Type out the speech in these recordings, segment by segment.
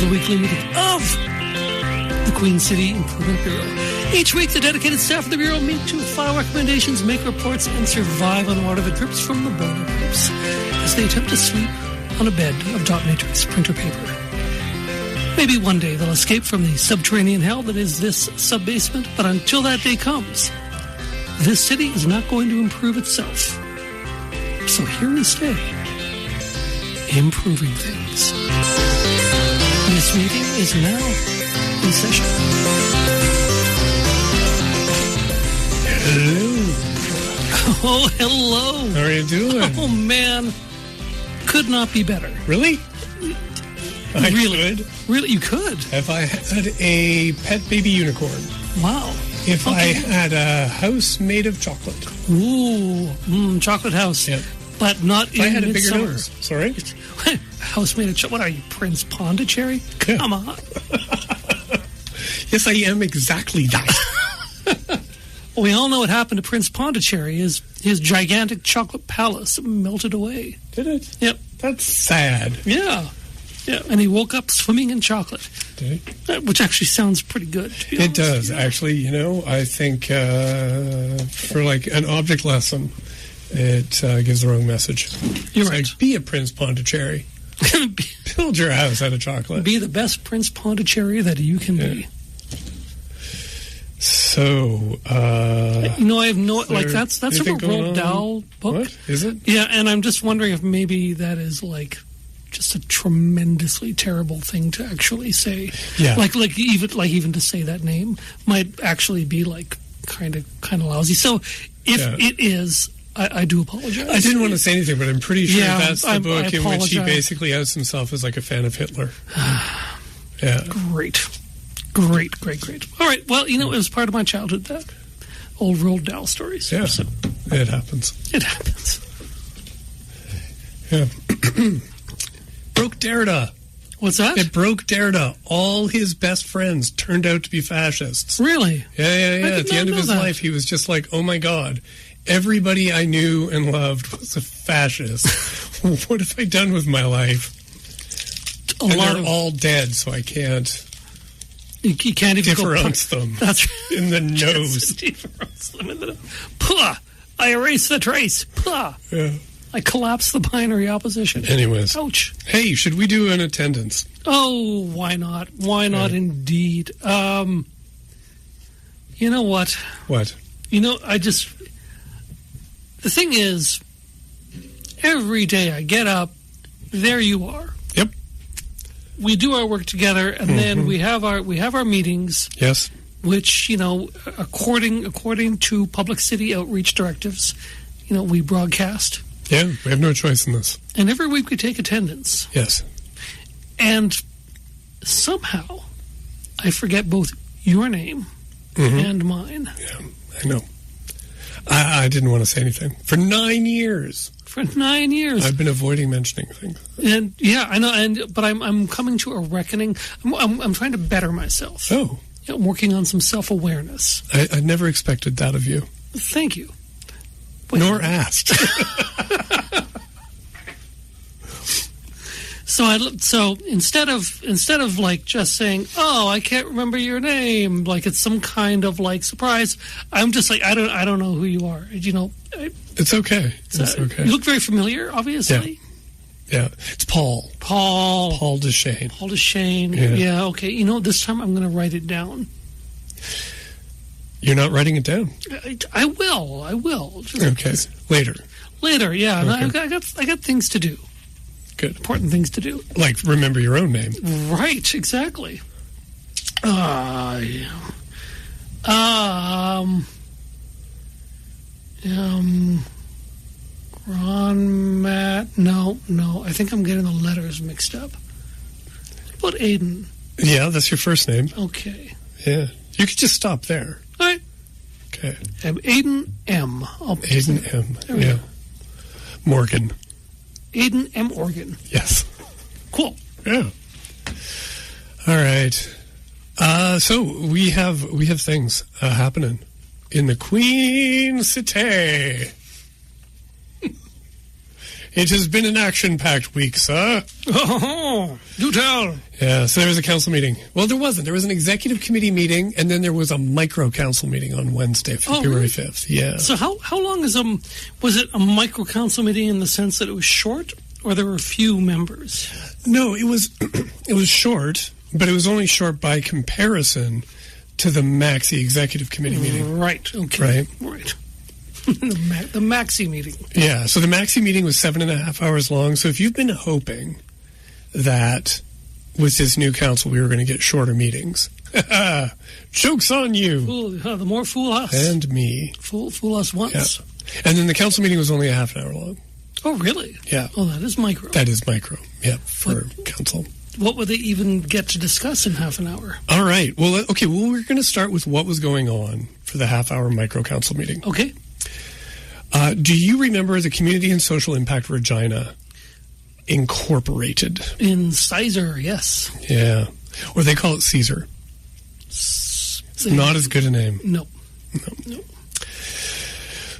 the weekly meeting of the Queen City Improvement Bureau. Each week, the dedicated staff of the Bureau meet to file recommendations, make reports, and survive on water that drips from the boiler pipes as they attempt to sleep on a bed of dot matrix printer paper. Maybe one day they'll escape from the subterranean hell that is this subbasement, but until that day comes, this city is not going to improve itself. So here we stay, improving things. This meeting is now in session. Hello. Oh, hello. How are you doing? Oh, man. Could not be better. Really? Really? Could. Really? You could? If I had a pet baby unicorn. Wow. If I had a house made of chocolate. Ooh, chocolate house. Yeah. But not if in I had a bigger midsummer. nose. Sorry? House made of chocolate. What are you, Prince Pondicherry? Come on. Yes, I am exactly that. Well, we all know what happened to Prince Pondicherry. His gigantic chocolate palace melted away. Did it? Yep. That's sad. Yeah. Yeah, and he woke up swimming in chocolate. Did he? Which actually sounds pretty good, to be honest. It does, actually. You know, I think for like an object lesson, it gives the wrong message. You're it's right. Like, be a Prince Pondicherry. Build your house out of chocolate. Be the best Prince Pondicherry that you can be. So, I have no, like, that's a Roald Dahl book. What? Is it? Yeah, and I'm just wondering if maybe that is, like, just a tremendously terrible thing to actually say. Yeah. Like even to say that name might actually be, like, kind of lousy. So, if it is, I do apologize. I didn't want to say anything, but I'm pretty sure that's the book in which he basically outs himself as like a fan of Hitler. Yeah. Great. All right. Well, it was part of my childhood, that old Roald Dahl stories. Yeah. So, it happens. Yeah. Broke Derrida. What's that? It broke Derrida. All his best friends turned out to be fascists. Really? Yeah. At the end of his life, he was just like, oh my God, everybody I knew and loved was a fascist. What have I done with my life? They're all dead, so I can't... You can't even difference them. That's in the nose. Difference them in the Puh! I erase the trace. Puh! Yeah. I collapse the binary opposition. Anyways. Ouch. Hey, should we do an attendance? Oh, why not? Why not indeed? You know what? What? The thing is, every day I get up, there you are. Yep. We do our work together, and then we have our meetings. Yes. Which, according to public city outreach directives, we broadcast. Yeah, we have no choice in this. And every week we take attendance. Yes. And somehow I forget both your name and mine. Yeah, I know. I didn't want to say anything. For 9 years. I've been avoiding mentioning things. And yeah, I know. But I'm coming to a reckoning. I'm trying to better myself. Oh. I'm working on some self-awareness. I never expected that of you. Thank you. Nor asked. So instead of like just saying, "Oh, I can't remember your name," like it's some kind of like surprise, I'm just like, I don't know who you are. It's okay. It's okay. You look very familiar, obviously. Yeah. It's Paul. Paul Deshane. Yeah. Okay. This time I'm going to write it down. You're not writing it down? I will. Okay. Later. Yeah. Okay. I got things to do. Good. Important things to do. Like remember your own name. Right. Exactly. Ron, Matt. No. I think I'm getting the letters mixed up. What about Aiden? Yeah, that's your first name. Okay. Yeah. You could just stop there. All right. Okay. Aiden M. Aiden M. Yeah. Morgan. Aiden M. Organ. Yes. Cool. Yeah. All right. So we have things happening in the Queen City. It has been an action-packed week, sir. Oh, do tell. Yeah, so there was a council meeting. Well, there wasn't. There was an executive committee meeting, and then there was a micro-council meeting on Wednesday, February 5th. Yeah. So how long was it a micro-council meeting in the sense that it was short, or there were a few members? No, it was short, but it was only short by comparison to the Maxi executive committee meeting. Right, okay. Right. The Maxi meeting. Yeah, so the Maxi meeting was 7.5 hours long. So if you've been hoping that with this new council we were going to get shorter meetings, joke's on you. The more fool us. And me. Fool us once. Yeah. And then the council meeting was only a half an hour long. Oh, really? Yeah. Oh, that is micro. That is micro, yeah, for council. What would they even get to discuss in half an hour? All right. Well, okay, we're going to start with what was going on for the half-hour micro council meeting. Okay. Do you remember the Community and Social Impact Regina Incorporated? In CSIR, yes. Yeah. Or they call it CSIR. It's not as good a name. No.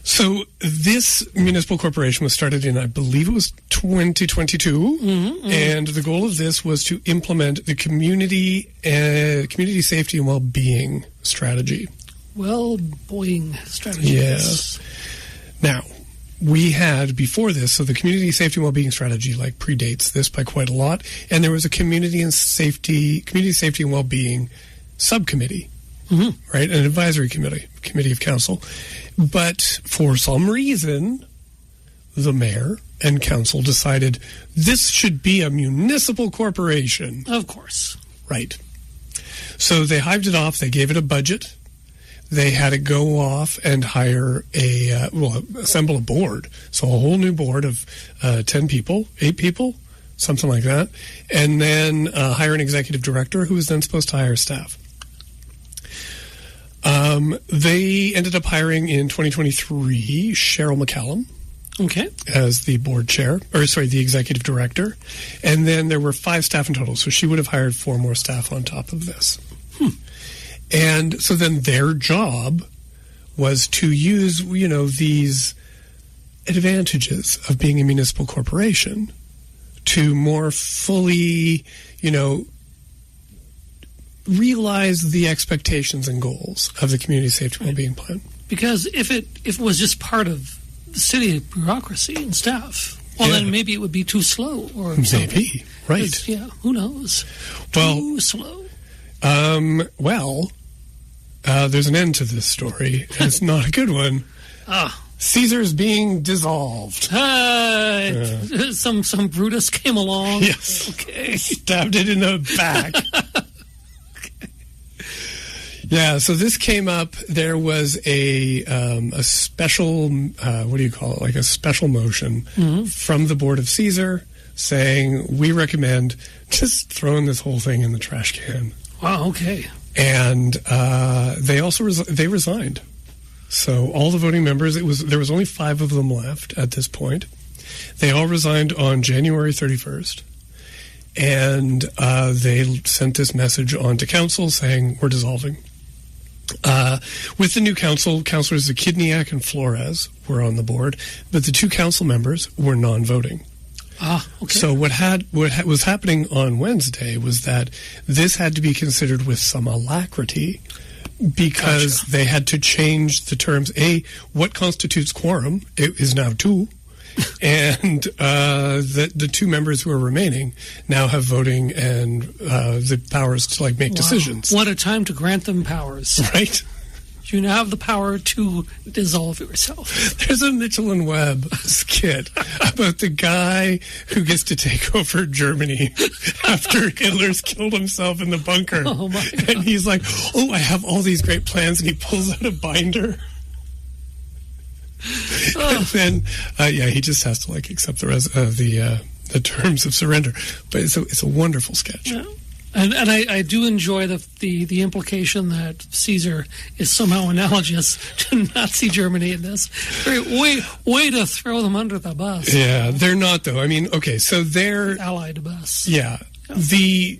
So this municipal corporation was started in, I believe it was 2022, and the goal of this was to implement the community safety and well-being strategy. Well-being strategy. Yes. Now, we had before this, so the community safety and well-being strategy predates this by quite a lot, and there was a community safety and well-being subcommittee, right? An advisory committee of council. But for some reason, the mayor and council decided this should be a municipal corporation. Of course. Right. So they hived it off. They gave it a budget. They had to go off and hire assemble a board. So a whole new board of 10 people, 8 people, something like that. And then hire an executive director who was then supposed to hire staff. They ended up hiring in 2023 Cheryl McCallum as the board chair, the executive director. And then there were 5 staff in total. So she would have hired 4 more staff on top of this. And so then their job was to use, these advantages of being a municipal corporation to more fully, realize the expectations and goals of the community safety and well-being plan. Because if it was just part of the city bureaucracy and staff, then maybe it would be too slow or something. Maybe, right? Who knows? Too slow. There's an end to this story, and it's not a good one. Caesar's being dissolved. Some Brutus came along. Yes. Okay. Stabbed it in the back. Yeah, so this came up. There was a special, a special motion from the board of CSIR saying, we recommend just throwing this whole thing in the trash can. Wow, okay. And they also they resigned. So all the voting members, there was only 5 of them left at this point. They all resigned on January 31st. And they sent this message on to council saying, we're dissolving. With the new council, councilors Zakidniak and Flores were on the board, but the 2 council members were non-voting. Okay. So what was happening on Wednesday was that this had to be considered with some alacrity because they had to change the terms. What constitutes quorum? It is now 2. And the 2 members who are remaining now have voting and the powers to make decisions. What a time to grant them powers. Right? You now have the power to dissolve yourself. There's a Mitchell and Webb skit about the guy who gets to take over Germany after Hitler's killed himself in the bunker. Oh my God. And he's like, I have all these great plans, and he pulls out a binder. And then, he just has to accept the terms of surrender. But it's a wonderful sketch. Yeah. And I do enjoy the implication that CSIR is somehow analogous to Nazi Germany in this. Way to throw them under the bus. Yeah, they're not though. I mean, okay, so they're allied bus. Yeah, the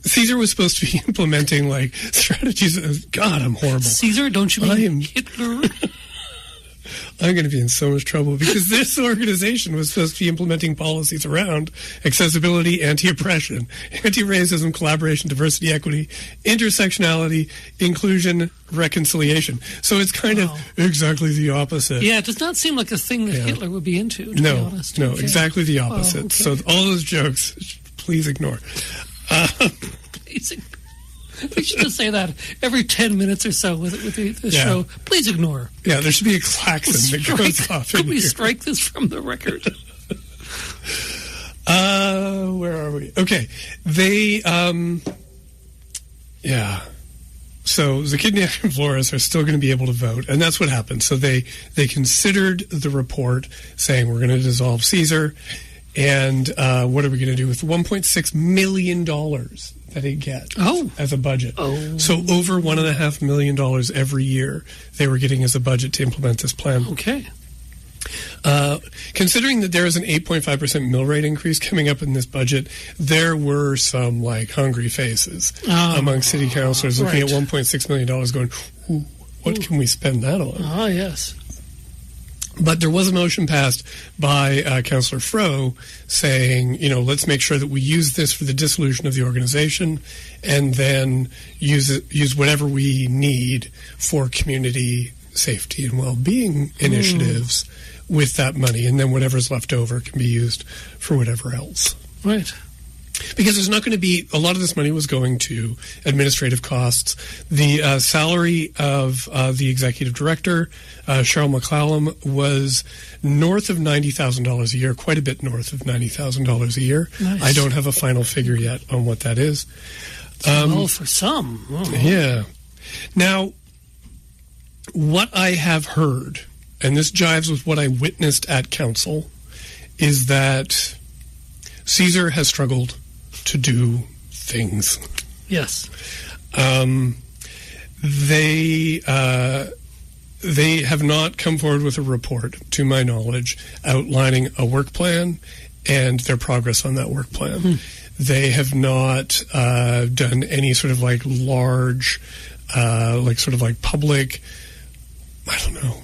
CSIR was supposed to be implementing strategies. God, I'm horrible. CSIR, don't you mean Hitler? I'm going to be in so much trouble because this organization was supposed to be implementing policies around accessibility, anti-oppression, anti-racism, collaboration, diversity, equity, intersectionality, inclusion, reconciliation. So it's kind of exactly the opposite. Yeah, it does not seem like a thing that Hitler would be into, to be honest. No, exactly the opposite. So all those jokes, please ignore. Please ignore. We should just say that every 10 minutes or so with the show. Please ignore. Yeah, there should be a klaxon that goes off. Could we strike this from the record? Where are we? Okay. They, So Zakidniak and Flores are still going to be able to vote, and that's what happened. So they considered the report saying we're going to dissolve CSIR, and what are we going to do with $1.6 million that they get as a budget? So over $1.5 million every year they were getting as a budget to implement this plan. Okay. Considering that there is an 8.5% mill rate increase coming up in this budget, there were some hungry faces among city councilors looking at $1.6 million going, what can we spend that on? Yes. But there was a motion passed by Councillor Froh saying, let's make sure that we use this for the dissolution of the organization and then use whatever we need for community safety and well-being initiatives with that money, and then whatever's left over can be used for whatever else. Right. Because there's not going to be, a lot of this money was going to administrative costs. The salary of the executive director, Cheryl McClallum, was north of $90,000 a year, quite a bit north of $90,000 a year. Nice. I don't have a final figure yet on what that is. For some. Yeah. Now, what I have heard, and this jives with what I witnessed at council, is that CSIR has struggled to do things. Yes. They have not come forward with a report, to my knowledge, outlining a work plan and their progress on that work plan. They have not done any sort of large, public,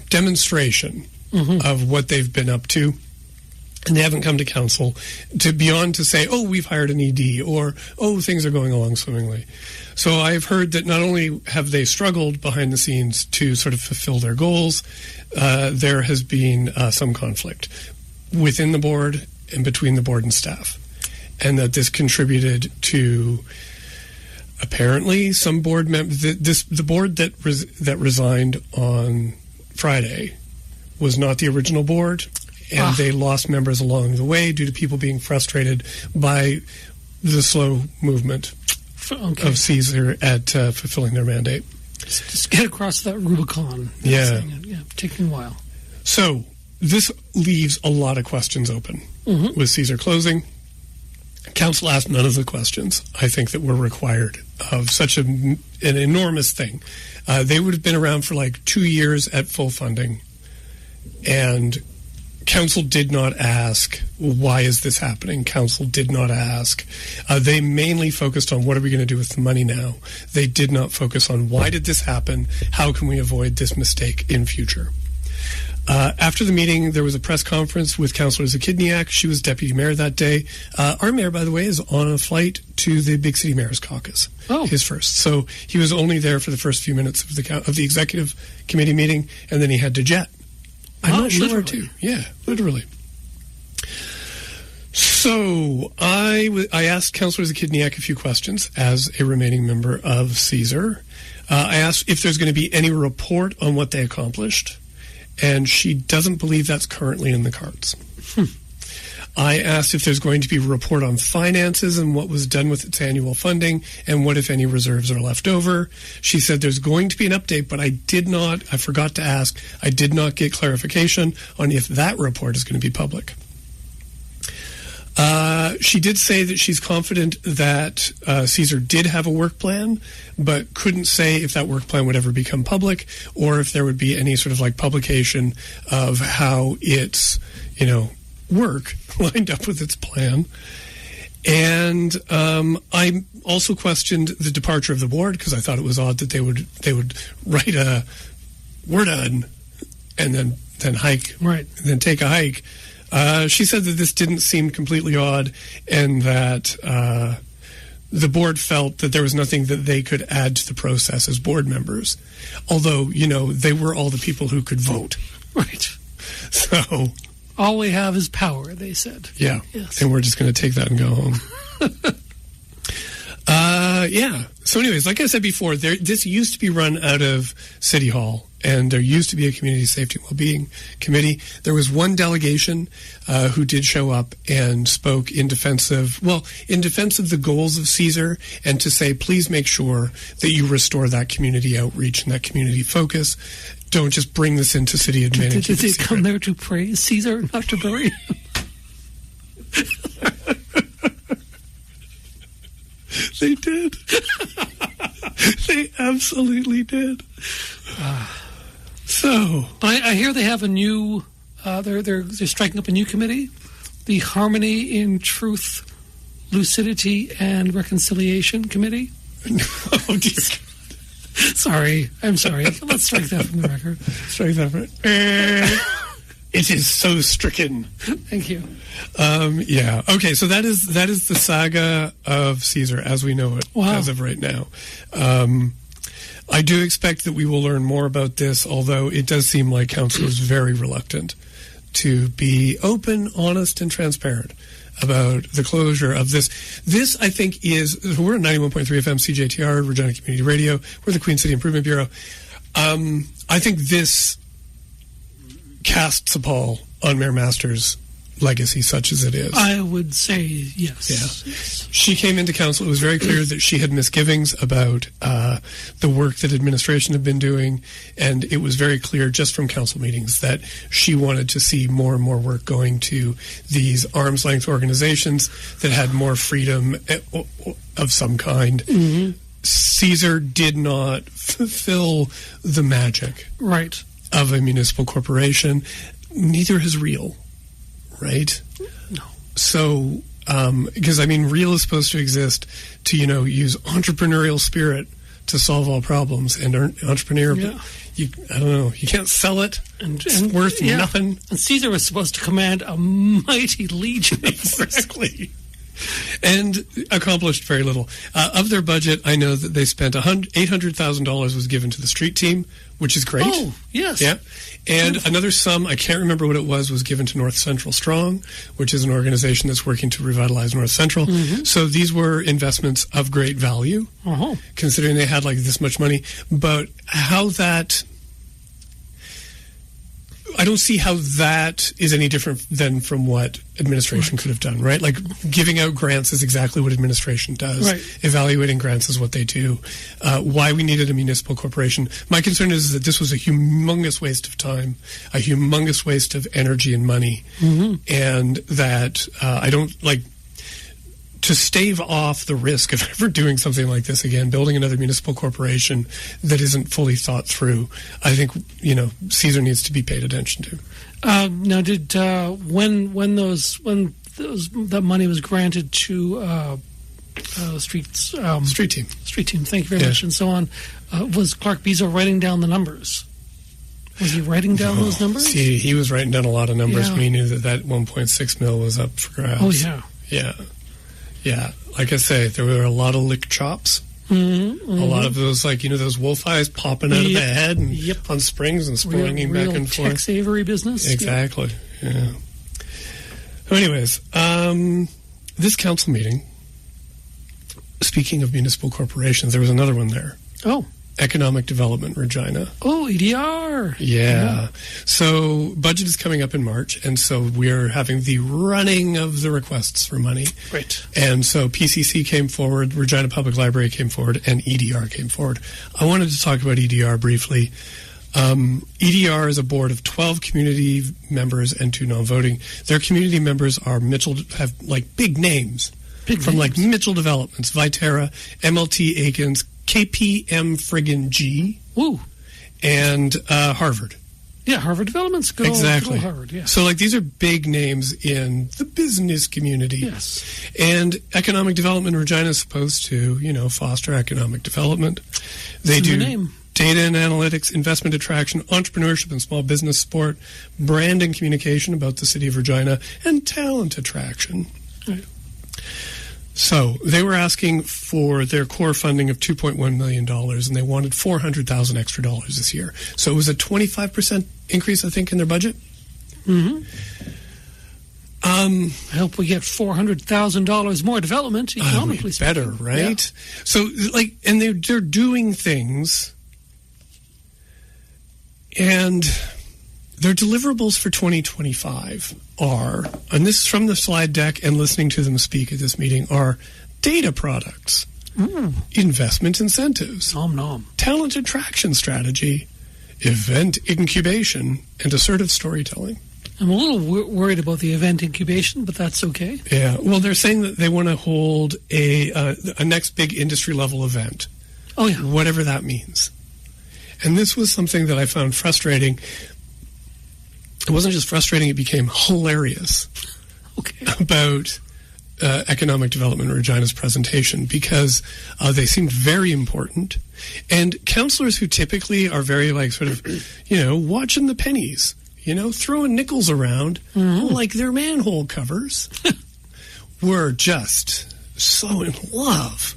demonstration of what they've been up to. And they haven't come to council to say, we've hired an ED, or, things are going along swimmingly. So I've heard that not only have they struggled behind the scenes to sort of fulfill their goals, there has been some conflict within the board and between the board and staff. And that this contributed to, apparently, some board members, the board that resigned on Friday was not the original board. And they lost members along the way due to people being frustrated by the slow movement of CSIR at fulfilling their mandate. Just get across that Rubicon. Yeah. Taking a while. So this leaves a lot of questions open with CSIR closing. Council asked none of the questions, I think, that were required of such an enormous thing. They would have been around for 2 years at full funding, and Council did not ask, why is this happening? Council did not ask. They mainly focused on, what are we going to do with the money now? They did not focus on, why did this happen? How can we avoid this mistake in future? After the meeting, there was a press conference with Councillor Zakidniak. She was deputy mayor that day. Our mayor, by the way, is on a flight to the Big City Mayor's Caucus, his first. So he was only there for the first few minutes of the executive committee meeting, and then he had to jet. I'm not sure where to. Yeah, literally. So I asked Councillor Zakidniak a few questions as a remaining member of CSIR. I asked if there's going to be any report on what they accomplished, and she doesn't believe that's currently in the cards. I asked if there's going to be a report on finances and what was done with its annual funding and what, if any, reserves are left over. She said there's going to be an update, but I forgot to ask, I did not get clarification on if that report is going to be public. She did say that she's confident that CSIR did have a work plan, but couldn't say if that work plan would ever become public or if there would be any sort of publication of how its, work lined up with its plan. And I also questioned the departure of the board because I thought it was odd that they would write a "we're done" and then then hike, right, and then take a hike. She said that this didn't seem completely odd, and that the board felt that there was nothing that they could add to the process as board members. Although, they were all the people who could vote. Right. So all we have is power, they said. Yeah. Yes. And we're just going to take that and go home. Yeah. So anyways, like I said before, this used to be run out of City Hall, and there used to be a community safety and well-being committee. There was one delegation who did show up and spoke in defense of the goals of CSIR, and to say, please make sure that you restore that community outreach and that community focus. Don't just bring this into city admin. Did they come there to praise CSIR, not to bury him? They did. They absolutely did. So, but I hear they have a new. They're striking up a new committee, the Harmony in Truth, Lucidity, and Reconciliation Committee. Oh, dear. Sorry, I'm sorry. Let's strike that from the record. Strike that from it. It is so stricken. Thank you. Yeah. Okay. So that is the saga of CSIR as we know it as of right now. I do expect that we will learn more about this, although it does seem like council is very reluctant to be open, honest, and transparent about the closure of this. This, I think, we're at 91.3 FM CJTR, Regina Community Radio. We're the Queen City Improvement Bureau. I think this casts a pall on Mayor Masters' legacy, such as it is. I would say yes. Yeah. She came into council. It was very clear that she had misgivings about the work that administration had been doing, and it was very clear just from council meetings that she wanted to see more and more work going to these arm's length organizations that had more freedom of some kind. Mm-hmm. CSIR did not fulfill the magic of a municipal corporation. Neither is real. Right? No. So, because real is supposed to exist to, use entrepreneurial spirit to solve all problems. And entrepreneur, I don't know, you can't sell it. It's worth nothing. And CSIR was supposed to command a mighty legion. Exactly. And accomplished very little. Of their budget, I know that they spent $800,000 was given to the street team, which is great. Oh, yes. Yeah. And another sum, I can't remember what it was given to North Central Strong, which is an organization that's working to revitalize North Central. Mm-hmm. So these were investments of great value, considering they had this much money. But how that... I don't see how that is any different than from what administration could have done, right? Giving out grants is exactly what administration does. Right. Evaluating grants is what they do. Why we needed a municipal corporation. My concern is that this was a humongous waste of time, a humongous waste of energy and money, and that I don't to stave off the risk of ever doing something like this again, building another municipal corporation that isn't fully thought through. I think, CSIR needs to be paid attention to. Now, did when that money was granted to street team? Thank you very much, and so on. Was Clark Bezo writing down the numbers? Was he writing down those numbers? See, he was writing down a lot of numbers when he knew that 1.6 mil was up for grabs. Oh yeah, yeah. Yeah, like I say, there were a lot of lick chops. Mm-hmm. A lot of those, those wolf eyes popping out of the head and on springs and springing back and forth. Tex Avery business. Exactly, yeah. Anyways, this council meeting, speaking of municipal corporations, there was another one there. Oh. Economic Development Regina. Oh, EDR. Yeah. So budget is coming up in March, and so we're having the running of the requests for money. Right. And so PCC came forward, Regina Public Library came forward, and EDR came forward. I wanted to talk about EDR briefly. EDR is a board of 12 community members and 2 non-voting. Their community members are have big names. From Mitchell Developments, Viterra, MLT Aikens, KPM friggin' G. Woo. And Harvard. Yeah, Harvard Development's good. Exactly. Old Harvard, yeah. So these are big names in the business community. Yes. And Economic Development Regina is supposed to, foster economic development. They It's do in the name. data and analytics, investment attraction, entrepreneurship and small business support, brand and communication about the City of Regina, and talent attraction. Right. So they were asking for their core funding of $2.1 million, and they wanted $400,000 extra dollars this year. So it was a 25% increase, I think, in their budget. Mm-hmm. I hope we get $400,000 more development, economically speaking. Better, right? Yeah. So, and they're doing things, and their deliverables for 2025 are, and this is from the slide deck and listening to them speak at this meeting, are data products, investment incentives, talent attraction strategy, event incubation, and assertive storytelling. I'm a little worried about the event incubation, but that's okay. Yeah, well, they're saying that they want to hold a next big industry-level event. Oh, yeah. Whatever that means. And this was something that I found frustrating. It wasn't just frustrating, it became hilarious about economic development in Regina's presentation, because they seemed very important. And councillors who typically are very, watching the pennies, throwing nickels around like their manhole covers, were just so in love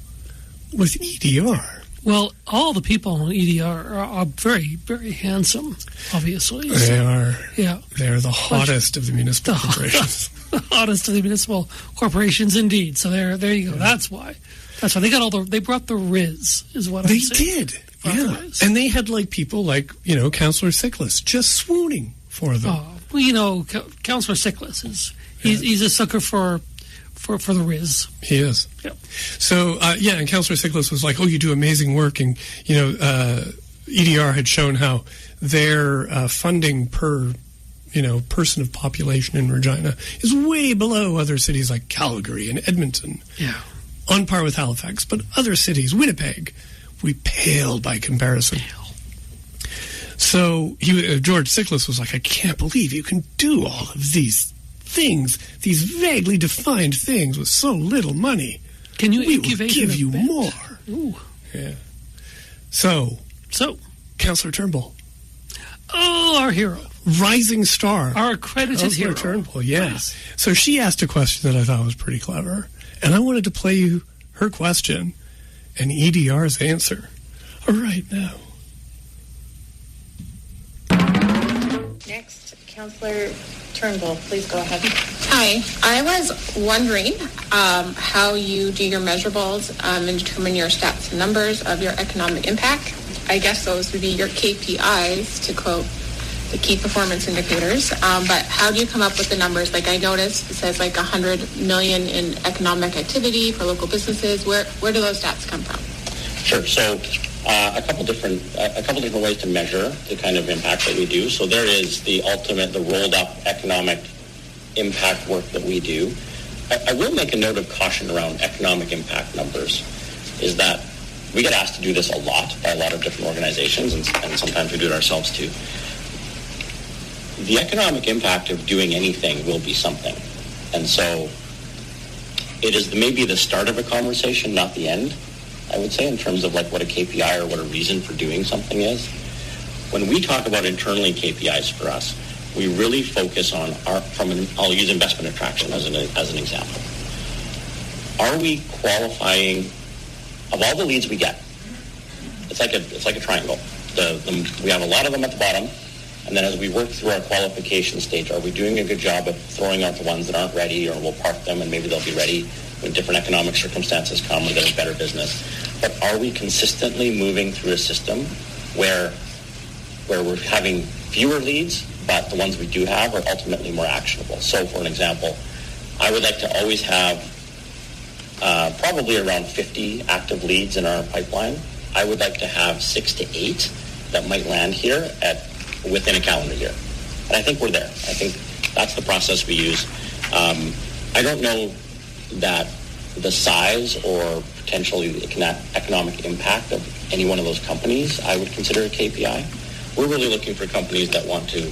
with EDR. Well, all the people on EDR are very, very handsome, obviously. They are. Yeah. They're the hottest of the municipal corporations. The hottest of the municipal corporations, indeed. So there you go. Yeah. That's why they got they brought the Riz, is what I'm saying. They did. Yeah. And they had people like, Councillor Siklis just swooning for them. Oh, well, Councillor Siklis he's a sucker for the Riz. He is. Yep. So, and Councillor Siklis was like, you do amazing work. And, EDR had shown how their funding per, person of population in Regina is way below other cities like Calgary and Edmonton. Yeah. On par with Halifax. But other cities, Winnipeg, we pale by comparison. So, George Siklis was like, I can't believe you can do all of these things, these vaguely defined things with so little money. Can you we will give you more. Ooh. Yeah. So, Councillor Turnbull. Oh, our hero. Rising star. Our accredited hero. Turnbull, yes. So she asked a question that I thought was pretty clever, and I wanted to play you her question and EDR's answer right now. Next, Councillor Turnbull, please go ahead. Hi. I was wondering how you do your measurables and determine your stats and numbers of your economic impact. I guess those would be your KPIs, to quote the key performance indicators. But how do you come up with the numbers? I noticed it says $100 million in economic activity for local businesses. Where do those stats come from? Sure. So a couple different ways to measure the kind of impact that we do. So there is the rolled up economic impact work that we do. I will make a note of caution around economic impact numbers, is that we get asked to do this a lot by a lot of different organizations, and sometimes we do it ourselves too. The economic impact of doing anything will be something. And so it is maybe the start of a conversation, not the end, I would say, in terms of what a KPI or what a reason for doing something is. When we talk about internally KPIs for us, we really focus on I'll use investment attraction as an example. Are we qualifying, of all the leads we get, it's like a triangle. We have a lot of them at the bottom, and then as we work through our qualification stage, are we doing a good job of throwing out the ones that aren't ready, or we'll park them and maybe they'll be ready when different economic circumstances come or there's better business? But are we consistently moving through a system where we're having fewer leads, but the ones we do have are ultimately more actionable? So for an example, I would like to always have probably around 50 active leads in our pipeline. I would like to have 6 to 8 that might land here within a calendar year. And I think we're there. I think that's the process we use. I don't know that the size or potentially economic impact of any one of those companies I would consider a KPI. We're really looking for companies that want to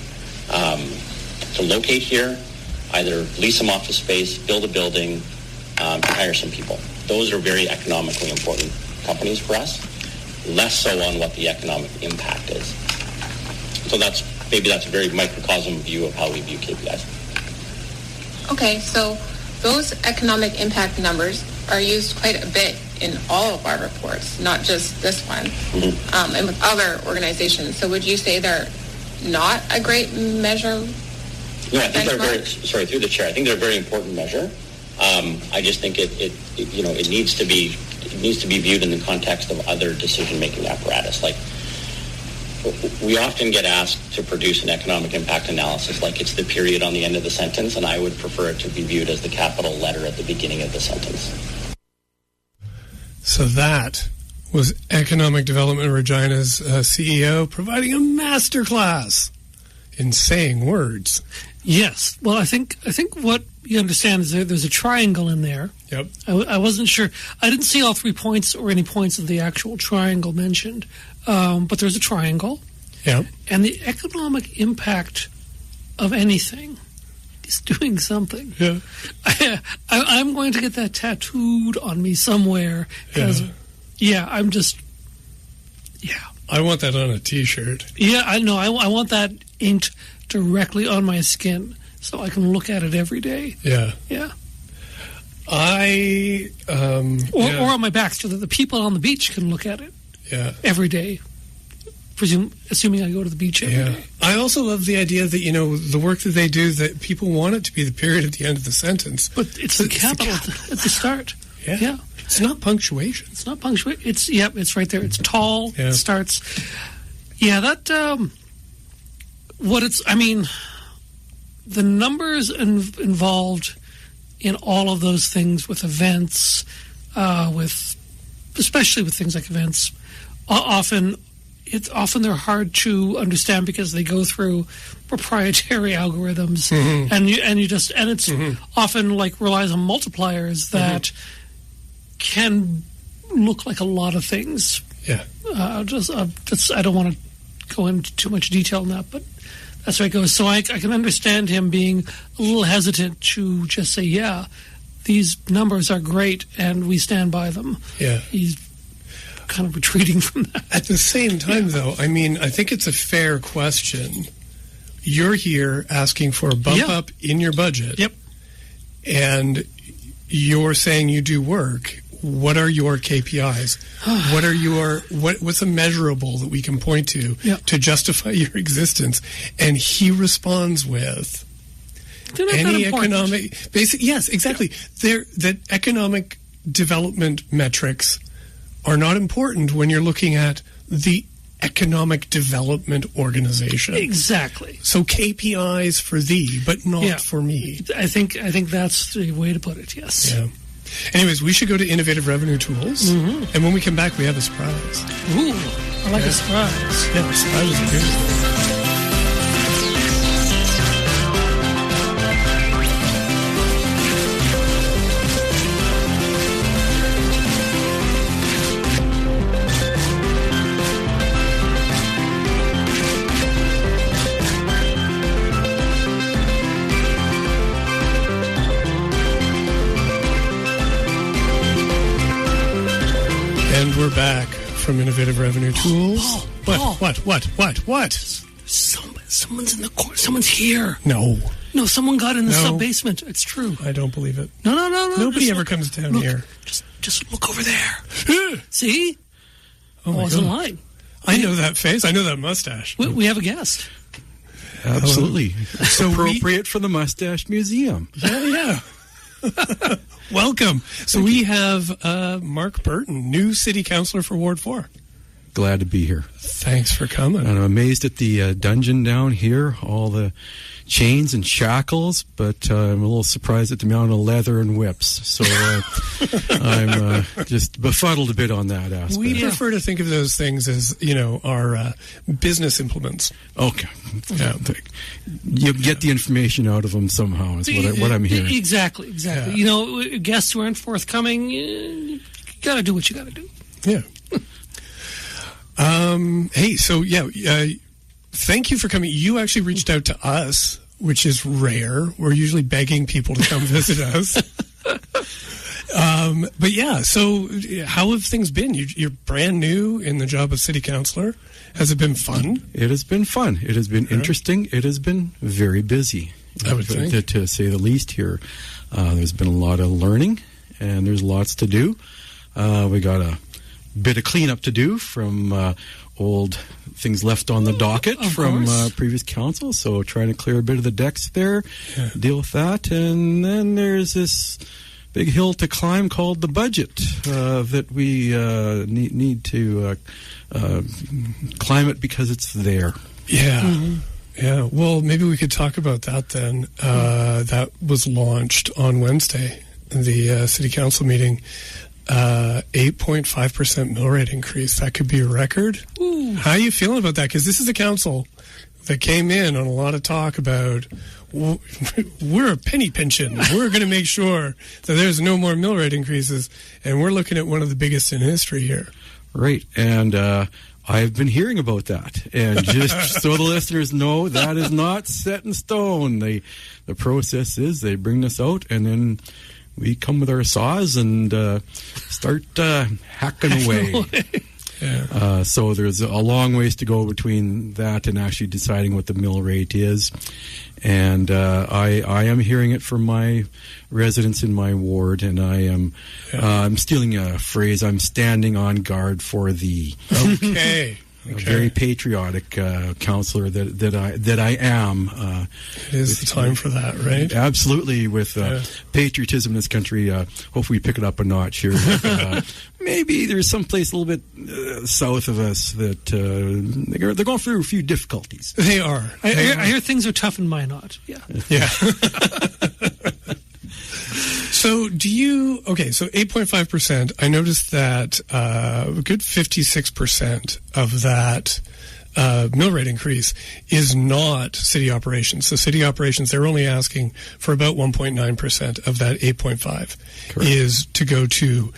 locate here, either lease some office space, build a building, and hire some people. Those are very economically important companies for us. less so on what the economic impact is. So that's a very microcosm view of how we view KPIs. Okay, so those economic impact numbers are used quite a bit in all of our reports, not just this one, and with other organizations. So would you say they're not a great measure? No, I think they're through the chair, I think they're a very important measure. I just think it needs to be viewed in the context of other decision-making apparatus. Like, we often get asked to produce an economic impact analysis like it's the period on the end of the sentence, and I would prefer it to be viewed as the capital letter at the beginning of the sentence. So that was Economic Development Regina's CEO providing a masterclass in saying words. Yes. Well, I think what you understand is there's a triangle in there. Yep. I wasn't sure. I didn't see all 3 points or any points of the actual triangle mentioned. But there's a triangle. Yep. And the economic impact of anything is doing something. Yeah. I'm going to get that tattooed on me somewhere. Because, I want that on a T-shirt. Yeah, I know. I want that inked directly on my skin so I can look at it every day. Yeah. Yeah. Or on my back so that the people on the beach can look at it. Yeah. Every day. Assuming I go to the beach every day. I also love the idea that, the work that they do, that people want it to be the period at the end of the sentence. But it's the capital at the start. Yeah. It's not punctuation. It's not punctuation. It's right there. It's tall. Yeah. It starts. Yeah, the numbers involved in all of those things with events, especially with things like events, often they're hard to understand because they go through proprietary algorithms, and it's often relies on multipliers that can look like a lot of things. Yeah. I don't want to go into too much detail on that, but that's where it goes. So I can understand him being a little hesitant to just say, yeah, these numbers are great and we stand by them. Yeah. He's kind of retreating from that. At the same time, though, I think it's a fair question. You're here asking for a bump up in your budget. Yep. And you're saying you do work. What are your KPIs? What's a measurable that we can point to justify your existence? And he responds with any economic yes, exactly. That economic development metrics are not important when you're looking at the economic development organization. Exactly. So KPIs for thee, but not for me. I think that's the way to put it. Yes. Yeah. Anyways, we should go to Innovative Revenue Tools, and when we come back, we have a surprise. Ooh, I like a surprise. Yeah, surprises are good. And we're back from Innovative Revenue Tools. What? Someone's in the court. Someone's here. No, someone got in the subbasement. It's true. I don't believe it. No. Nobody ever comes down here. Just look over there. See? Oh, I wasn't lying. I know that face. I know that mustache. We have a guest. Absolutely. So appropriate for the Mustache Museum. Yeah. Welcome. So we have Mark Burton, new city councillor for Ward 4. Glad to be here. Thanks for coming. And I'm amazed at the dungeon down here, all the chains and shackles, but I'm a little surprised at the amount of leather and whips. So I'm just befuddled a bit on that aspect. We prefer to think of those things as, our business implements. Okay. Yeah. You get the information out of them somehow is what I'm hearing. Exactly. Yeah. Guests who aren't forthcoming, you got to do what you got to do. Yeah. Hey, so thank you for coming. You actually reached out to us, which is rare. We're usually begging people to come visit us. But yeah, so how have things been? You're brand new in the job of city councillor. Has it been fun? It has been fun. It has been interesting. It has been very busy, I would think. To say the least here. There's been a lot of learning, and there's lots to do. We got a bit of cleanup to do from old things left on the docket from previous council, so trying to clear a bit of the decks there, deal with that. And then there's this big hill to climb called the budget that we need to climb it because it's there. Yeah. Mm-hmm. Yeah. Well, maybe we could talk about that then. That was launched on Wednesday, the city council meeting. 8.5% mill rate increase. That could be a record. Ooh. How are you feeling about that? Because this is a council that came in on a lot of talk about, we're a penny pinching. We're going to make sure that there's no more mill rate increases. And we're looking at one of the biggest in history here. Right. And I've been hearing about that. And just so the listeners know, that is not set in stone. The process is they bring this out, and then we come with our saws and start hacking away. Yeah. So there's a long ways to go between that and actually deciding what the mill rate is. And I am hearing it from my residents in my ward, and I am I'm stealing a phrase. I'm standing on guard for thee. Okay. A very patriotic councillor that I am. It is the time for that, right? Absolutely, with patriotism in this country. Hopefully, we pick it up a notch here. Maybe there's some place a little bit south of us that they're going through a few difficulties. They are. I hear things are tough in Minot. Yeah. So so 8.5%, I noticed that a good 56% of that mill rate increase is not city operations. So city operations, they're only asking for about 1.9% of that 8.5 is to go to,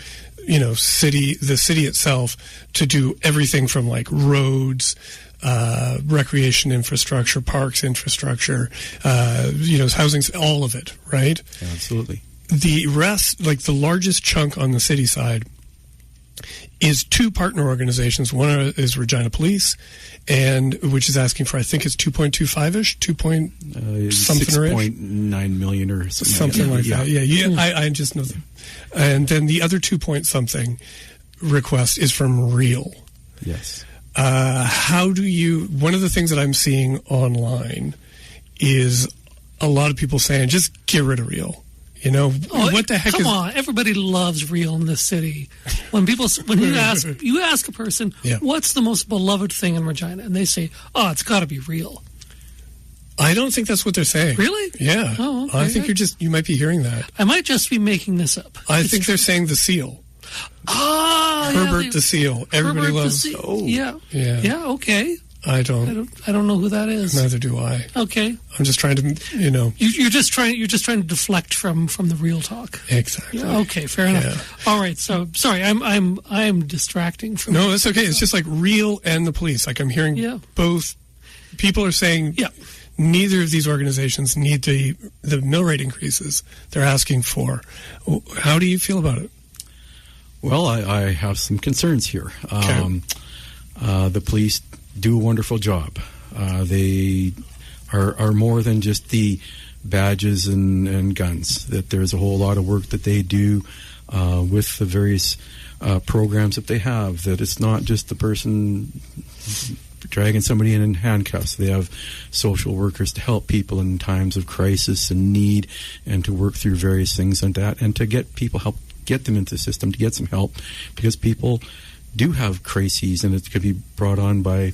the city itself, to do everything from like roads, recreation infrastructure, parks infrastructure, housing, all of it, right? Absolutely. The rest, like the largest chunk on the city side, is two partner organizations. One is Regina Police, and which is asking for, I think it's 2.25-ish, 6.9 million or something like that. Yeah. I just know them. And then the other 2-point-something request is from Real. Yes. One of the things that I'm seeing online is a lot of people saying, just get rid of Real. What the heck Come on, everybody loves Real in this city. When you ask a person, what's the most beloved thing in Regina? And they say, it's got to be Real. I don't think that's what they're saying. Really? Yeah. Oh, okay. I think you might be hearing that. I might just be making this up. I think they're saying the seal. Herbert the Seal. Everybody loves. Yeah. Okay. I don't know who that is. Neither do I. Okay. I'm just trying to, You're just trying to deflect from the real talk. Exactly. Yeah, okay, fair enough. Yeah. All right. So sorry, I'm distracting from. No, that's okay. It's just like Real and the police. Like I'm hearing both. People are saying neither of these organizations need the mill rate increases they're asking for. How do you feel about it? Well, I have some concerns here. Okay. The police do a wonderful job. They are more than just the badges and guns. That there's a whole lot of work that they do with the various programs that they have. That it's not just the person dragging somebody in handcuffs. They have social workers to help people in times of crisis and need, and to work through various things like that, and to get people help, get them into the system, to get some help, because people do have crises, and it could be brought on by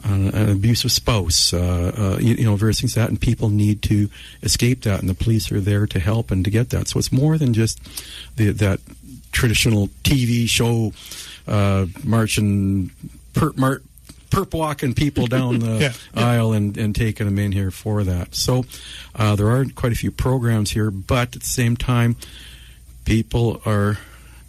an abusive spouse, various things like that, and people need to escape that, and the police are there to help and to get that. So it's more than just that traditional TV show marching, perp walking people down the aisle and taking them in here for that. So there are quite a few programs here, but at the same time, people are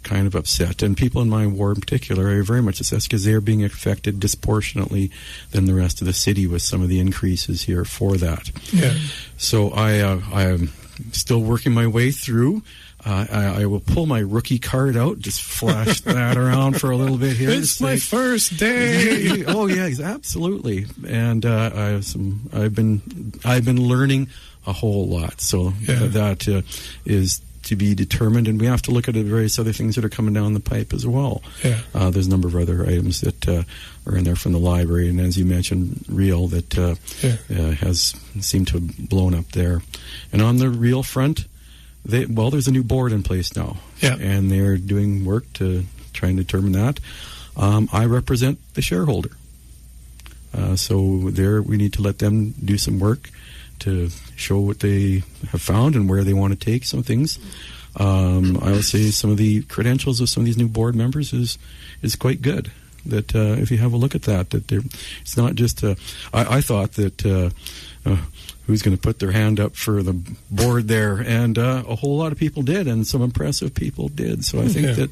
kind of upset, and people in my ward in particular are very much upset because they're being affected disproportionately than the rest of the city with some of the increases here for that. Yeah. So I am still working my way through I will pull my rookie card out, just flash that around for a little bit here. It's my first day. Oh yeah, absolutely. And I've been learning a whole lot. So that is to be determined, and we have to look at the various other things that are coming down the pipe as well. Yeah. There's a number of other items that are in there from the library, and as you mentioned, Real that has seemed to have blown up there. And on the Real front, there's a new board in place now, and they're doing work to try and determine that. I represent the shareholder, so there we need to let them do some work to show what they have found and where they want to take some things. I would say some of the credentials of some of these new board members is quite good. That if you have a look at that it's not just I thought that who's going to put their hand up for the board there, and a whole lot of people did, and some impressive people did. So I think that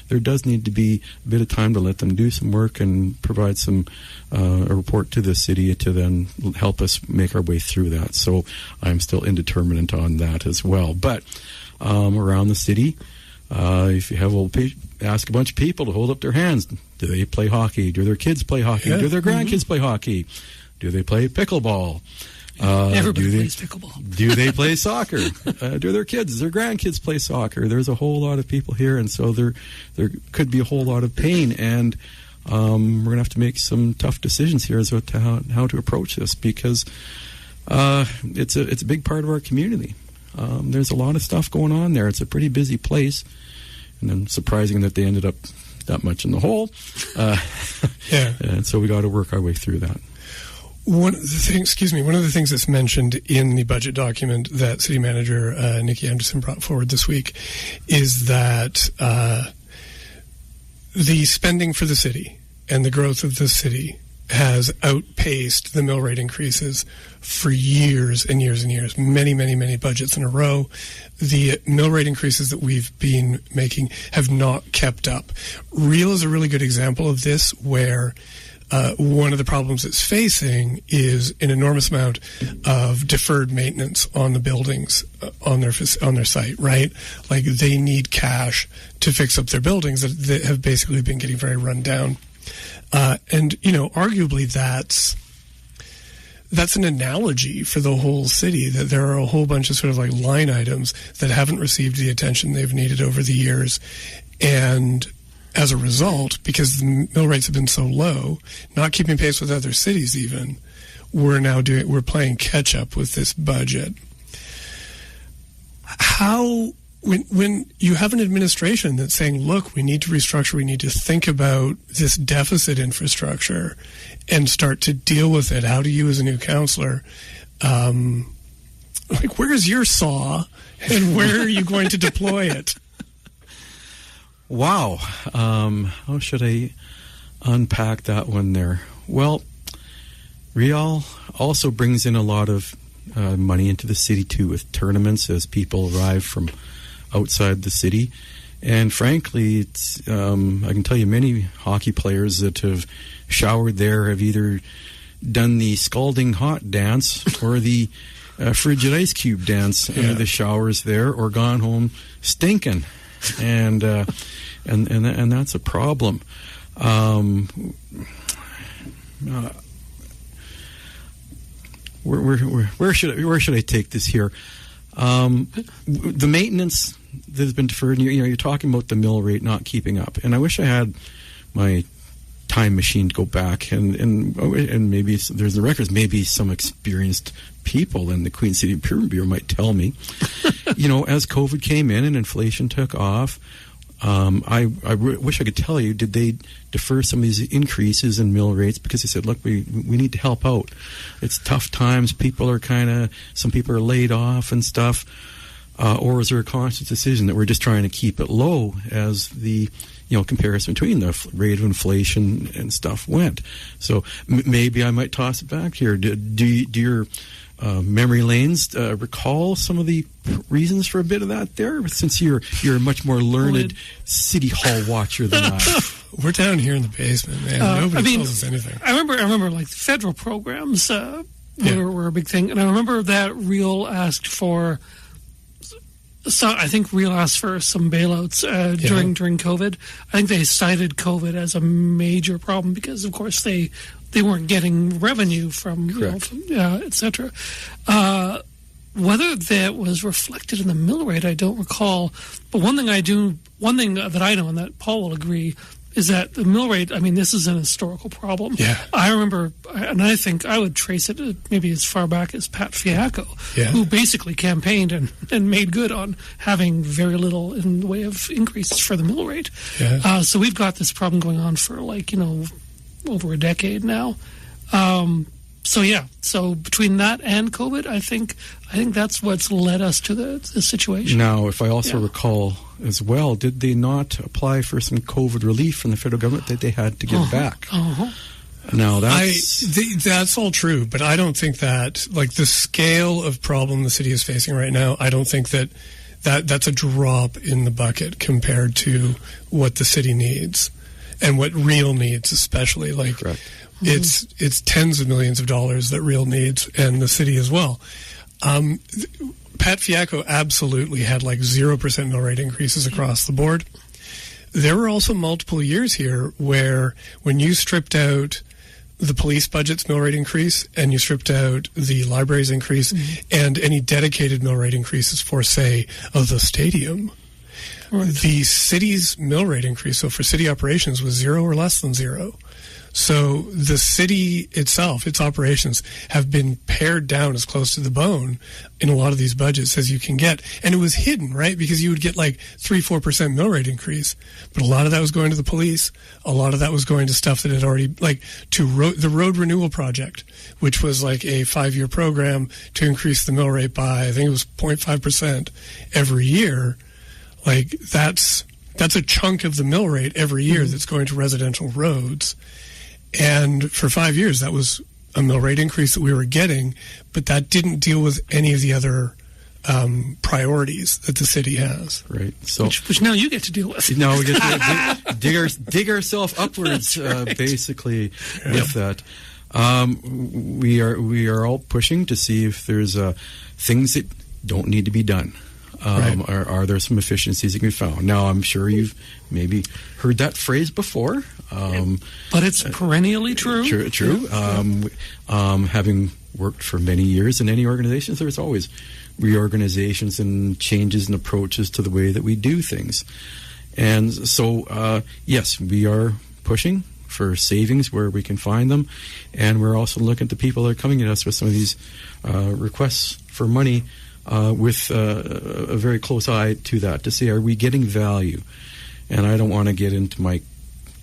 there does need to be a bit of time to let them do some work and provide some a report to the city to then help us make our way through that. So I'm still indeterminate on that as well. But around the city, if you ask a bunch of people to hold up their hands, do they play hockey? Do their kids play hockey? Do their grandkids play hockey? Do they play pickleball? Everybody plays pickleball. Do they play soccer? Do their grandkids play soccer? There's a whole lot of people here, and so there could be a whole lot of pain, and we're going to have to make some tough decisions here as to how to approach this, because it's a big part of our community. There's a lot of stuff going on there. It's a pretty busy place, and then surprising that they ended up that much in the hole. And so we got to work our way through that. One of the things that's mentioned in the budget document that City Manager Nikki Anderson brought forward this week is that the spending for the city and the growth of the city has outpaced the mill rate increases for years and years and years, many, many, many budgets in a row. The mill rate increases that we've been making have not kept up. Real is a really good example of this, where one of the problems it's facing is an enormous amount of deferred maintenance on the buildings on their site, right? Like, they need cash to fix up their buildings that have basically been getting very run down. And, arguably that's an analogy for the whole city, that there are a whole bunch of sort of like line items that haven't received the attention they've needed over the years. And as a result, because the mill rates have been so low, not keeping pace with other cities even, we're playing catch up with this budget. When you have an administration that's saying, look, we need to restructure, we need to think about this deficit infrastructure and start to deal with it, how do you as a new councillor, where's your saw and where are you going to deploy it? Wow. How should I unpack that one there? Well, Real also brings in a lot of money into the city, too, with tournaments as people arrive from outside the city. And frankly, it's, I can tell you many hockey players that have showered there have either done the scalding hot dance or the frigid ice cube dance into the showers there, or gone home stinking. And that's a problem. Where should I take this here? The maintenance that has been deferred. You're talking about the mill rate not keeping up, and I wish I had my time machine to go back and maybe there's the records. Maybe some experienced people in the Queen City Improvement Bureau might tell me. As COVID came in and inflation took off, I wish I could tell you, did they defer some of these increases in mill rates because they said, look, we need to help out. It's tough times. Some people are laid off and stuff. Or is there a conscious decision that we're just trying to keep it low as the comparison between the rate of inflation and stuff went? So maybe I might toss it back here. Do your memory lanes recall some of the reasons for a bit of that there, since you're a much more learned city hall watcher than I? We're down here in the basement, man. Nobody tells us anything. I remember like federal programs were a big thing, and I remember that Real asked for So I think Real asked for some bailouts during COVID. I think they cited COVID as a major problem because, of course, they weren't getting revenue from, et cetera. Whether that was reflected in the mill rate, I don't recall. But one thing that I know, and that Paul will agree, is that the mill rate, I mean, this is an historical problem. Yeah. I remember, and I think I would trace it maybe as far back as Pat Fiacco, who basically campaigned and made good on having very little in the way of increases for the mill rate. Yeah. So we've got this problem going on for over a decade now. So between that and COVID, I think that's what's led us to the situation. Now, if I also recall as well, did they not apply for some COVID relief from the federal government that they had to give back? Now, that's all true, but I don't think that, like, the scale of problem the city is facing right now, I don't think that's a drop in the bucket compared to what the city needs and what Real needs, especially. Like, correct. It's tens of millions of dollars that Real needs, and the city as well. Pat Fiacco absolutely had like 0% mill rate increases across the board. There were also multiple years here where when you stripped out the police budget's mill rate increase and you stripped out the library's increase and any dedicated mill rate increases for, say, the stadium, the city's mill rate increase, so for city operations, was 0 or less than 0. So the city itself, its operations, have been pared down as close to the bone in a lot of these budgets as you can get. And it was hidden, right? Because you would get like 3-4% mill rate increase. But a lot of that was going to the police. A lot of that was going to stuff that had already, like, to the road renewal project, which was like a 5-year program to increase the mill rate by, I think it was 0.5% every year. Like, that's a chunk of the mill rate every year that's going to residential roads. And for 5 years, that was a mill rate increase that we were getting, but that didn't deal with any of the other priorities that the city has. Right. So, which now you get to deal with. Now we get to dig ourselves upwards, basically, with that. We are all pushing to see if there's things that don't need to be done. Are there some efficiencies that can be found? Now, I'm sure you've maybe heard that phrase before. But it's perennially true. True. Having worked for many years in any organizations, there's always reorganizations and changes and approaches to the way that we do things. And so, yes, we are pushing for savings where we can find them. And we're also looking at the people that are coming at us with some of these requests for money with a very close eye to that, to see, are we getting value? And I don't want to get into my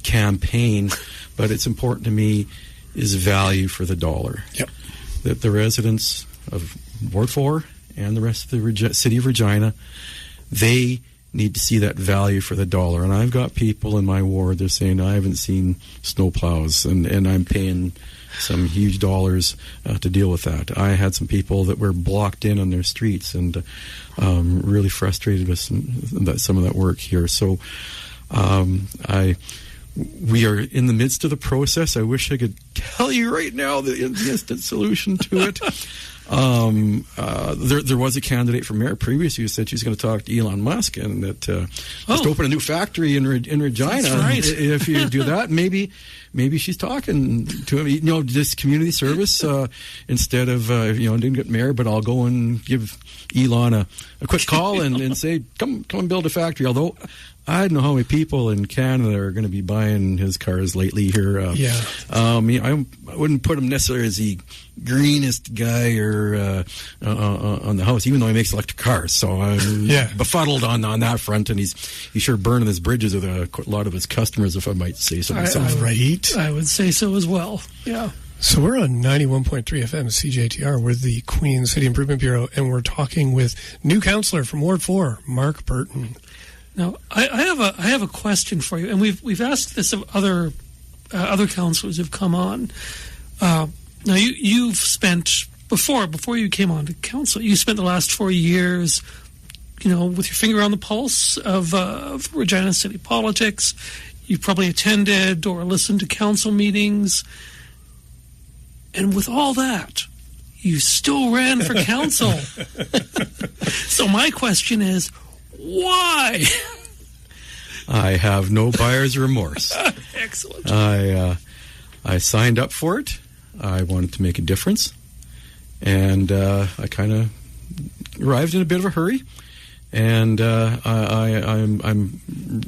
campaign, but it's important to me is value for the dollar. Yep. That the residents of Ward 4 and the rest of the City of Regina, they need to see that value for the dollar. And I've got people in my ward, they're saying, I haven't seen snowplows, and I'm paying some huge dollars to deal with that. I had some people that were blocked in on their streets and really frustrated with some of that work here. So we are in the midst of the process. I wish I could tell you right now the instant solution to it. There was a candidate for mayor previously who said she's going to talk to Elon Musk and that just open a new factory in Regina. That's right. If you do that, maybe she's talking to him. You know, this community service instead of didn't get mayor, but I'll go and give Elon a quick call and say, come and build a factory. Although I don't know how many people in Canada are going to be buying his cars lately here. I wouldn't put him necessarily as the greenest guy or on the house, even though he makes electric cars. So I'm befuddled on that front, and he's sure burning his bridges with a lot of his customers, if I might say so myself. I would say so as well. Yeah. So we're on 91.3 FM CJTR. We're the Queen City Improvement Bureau, and we're talking with new councillor from Ward 4, Mark Burton. Now, I have a question for you, and we've asked this of other councillors who've come on. Now, you've spent before you came on to council, you spent the last 4 years, with your finger on the pulse of Regina city politics. You probably attended or listened to council meetings, and with all that, you still ran for council. So my question is, why? I have no buyer's remorse. Excellent. I signed up for it. I wanted to make a difference. And I kind of arrived in a bit of a hurry. And I'm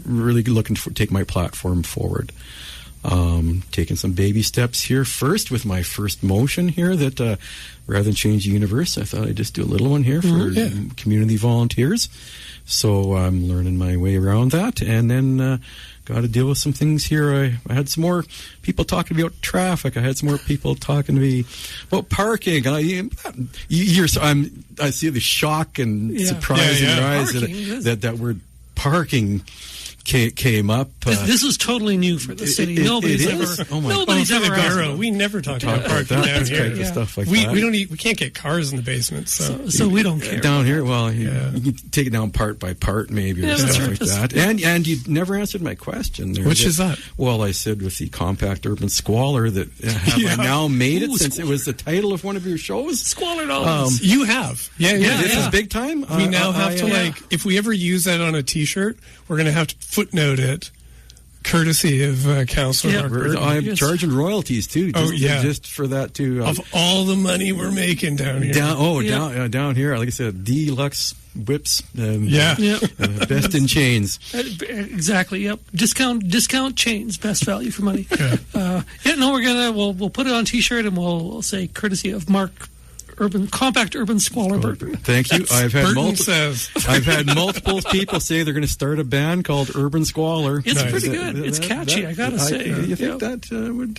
really looking to take my platform forward. Taking some baby steps here first with my first motion here that rather than change the universe, I thought I'd just do a little one here for community volunteers. So I'm learning my way around that, and then got to deal with some things here. I had some more people talking to me about traffic. I had some more people talking to me about parking. I see the shock and surprise in your eyes that word parking came up. This is totally new for the city. Nobody's ever asked. We never talk about parking down here. Stuff like that. We can't get cars in the basement, so we don't care. Down here, well, you can take it down part by part, maybe, or stuff like that. And you never answered my question there. Which is that? Well, I said with the compact urban squalor that have I now made it since it was the title of one of your shows? Squalor dollars. You have. This is big time. We now have to if we ever use that on a T-shirt, we're going to have to footnote it, courtesy of Councillor Mark. I'm charging royalties too. Just for that too. Of all the money we're making down here. Down here, like I said, deluxe whips. Best in chains. Exactly. Yep. Discount chains. Best value for money. We'll put it on T-shirt and we'll say courtesy of Mark. Compact urban squalor Burton. Thank you. I've had multiple people say they're going to start a band called Urban Squalor. It's pretty good. It's catchy, I gotta say. You think that would?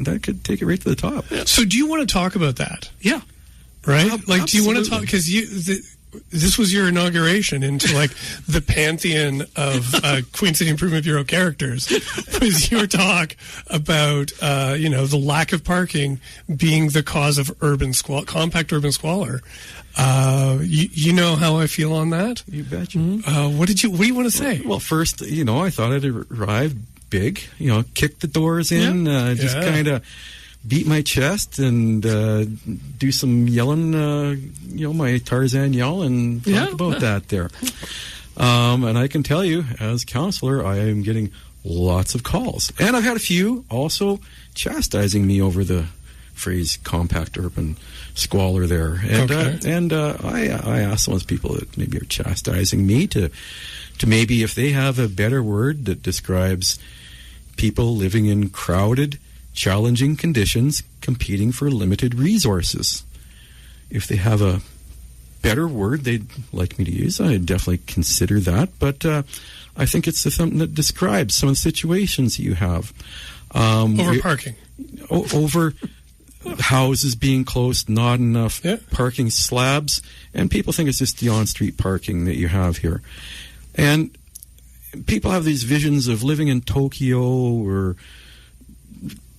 That could take it right to the top. Yeah. So, do you want to talk about that? Yeah. Right. Do you want to talk? Because this was your inauguration into the pantheon of Queen City Improvement Bureau characters. Was your talk about the lack of parking being the cause of compact urban squalor? You know how I feel on that. You betcha. What do you want to say? Well, first, I thought I'd arrive big. Kick the doors in, just kind of beat my chest and do some yelling, my Tarzan yell and talk about that there. And I can tell you, as councillor, I am getting lots of calls. And I've had a few also chastising me over the phrase compact urban squalor there. And I asked those people that maybe are chastising me to maybe if they have a better word that describes people living in crowded, challenging conditions, competing for limited resources. If they have a better word they'd like me to use, I'd definitely consider that. But I think it's something that describes some of the situations that you have. Over parking. Over houses being closed, not enough parking slabs. And people think it's just the on-street parking that you have here. And people have these visions of living in Tokyo or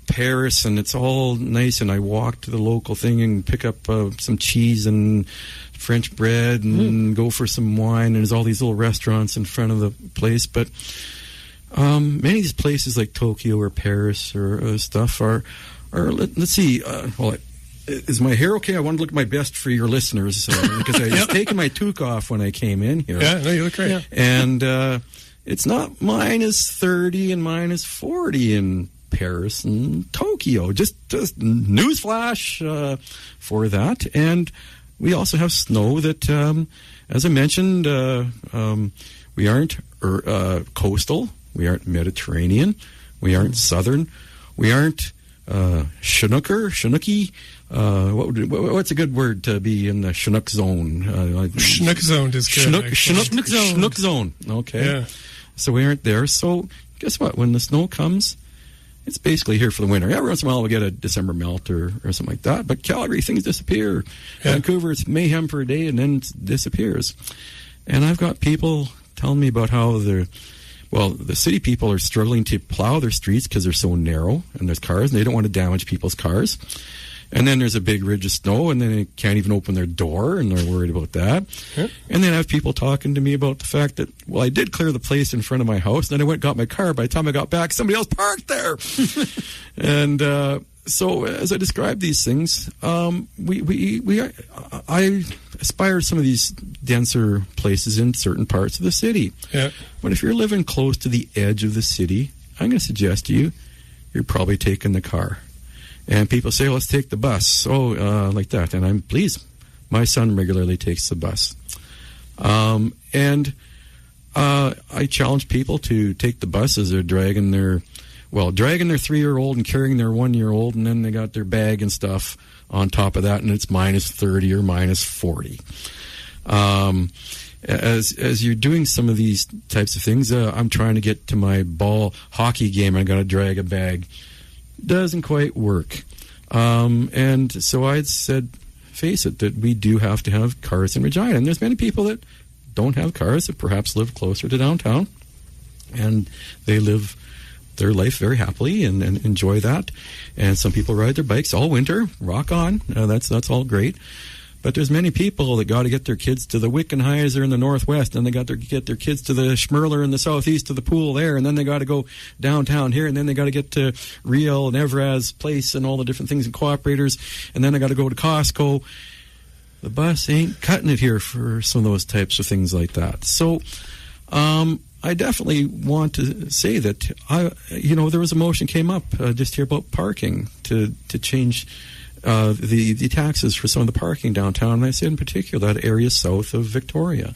Paris and it's all nice, and I walk to the local thing and pick up some cheese and French bread and go for some wine, and there's all these little restaurants in front of the place. But many of these places like Tokyo or Paris or stuff are let's see, is my hair okay? I want to look my best for your listeners because I was taking my toque off when I came in here. Yeah, no, you look great. And it's not minus 30 and minus 40 in Paris and Tokyo. Just newsflash for that. And we also have snow that, as I mentioned, we aren't coastal, we aren't Mediterranean, we aren't southern, we aren't Chinooky. What's a good word to be in the Chinook zone? Chinook zone is good. Chinook zone. Okay. Yeah. So we aren't there. So guess what? When the snow comes, it's basically here for the winter. Every once in a while we get a December melt or something like that. But Calgary, things disappear. Yeah. Vancouver, it's mayhem for a day and then it disappears. And I've got people telling me about how the city people are struggling to plow their streets because they're so narrow and there's cars and they don't want to damage people's cars. And then there's a big ridge of snow and then they can't even open their door and they're worried about that. Yeah. And then I have people talking to me about the fact that, I did clear the place in front of my house and then I went and got my car. By the time I got back, somebody else parked there. And So as I describe these things, I aspire to some of these denser places in certain parts of the city. Yeah. But if you're living close to the edge of the city, I'm going to suggest to you, you're probably taking the car. And people say, let's take the bus. Like that. And I'm pleased. My son regularly takes the bus. And I challenge people to take the bus as they're dragging their 3-year-old and carrying their 1-year-old, and then they got their bag and stuff on top of that, and it's minus 30 or minus 40. As you're doing some of these types of things, I'm trying to get to my ball hockey game. I got to drag a bag. Doesn't quite work. And so I said, face it, that we do have to have cars in Regina. And there's many people that don't have cars, that perhaps live closer to downtown, and they live their life very happily and enjoy that. And some people ride their bikes all winter. Rock on. That's all great. But there's many people that got to get their kids to the Wickenheiser in the northwest, and they got to get their kids to the Schmerler in the southeast, to the pool there, and then they got to go downtown here, and then they got to get to Riel and Evraz Place and all the different things and Cooperators, and then they got to go to Costco. The bus ain't cutting it here for some of those types of things like that. So I definitely want to say that, there was a motion came up just here about parking to change the taxes for some of the parking downtown. And I said in particular that area south of Victoria.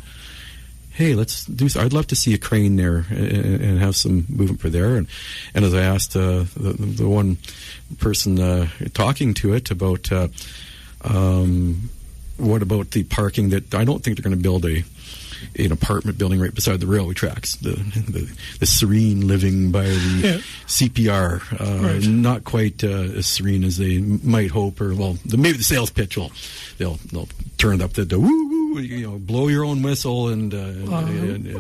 Hey, let's do so. I'd love to see a crane there and have some movement for there. And as I asked the one person talking to it about what about the parking, that I don't think they're going to build an apartment building right beside the railway tracks, the serene living by the CPR, right. Not quite as serene as they might hope, or maybe the sales pitch they'll turn up the woo, blow your own whistle and I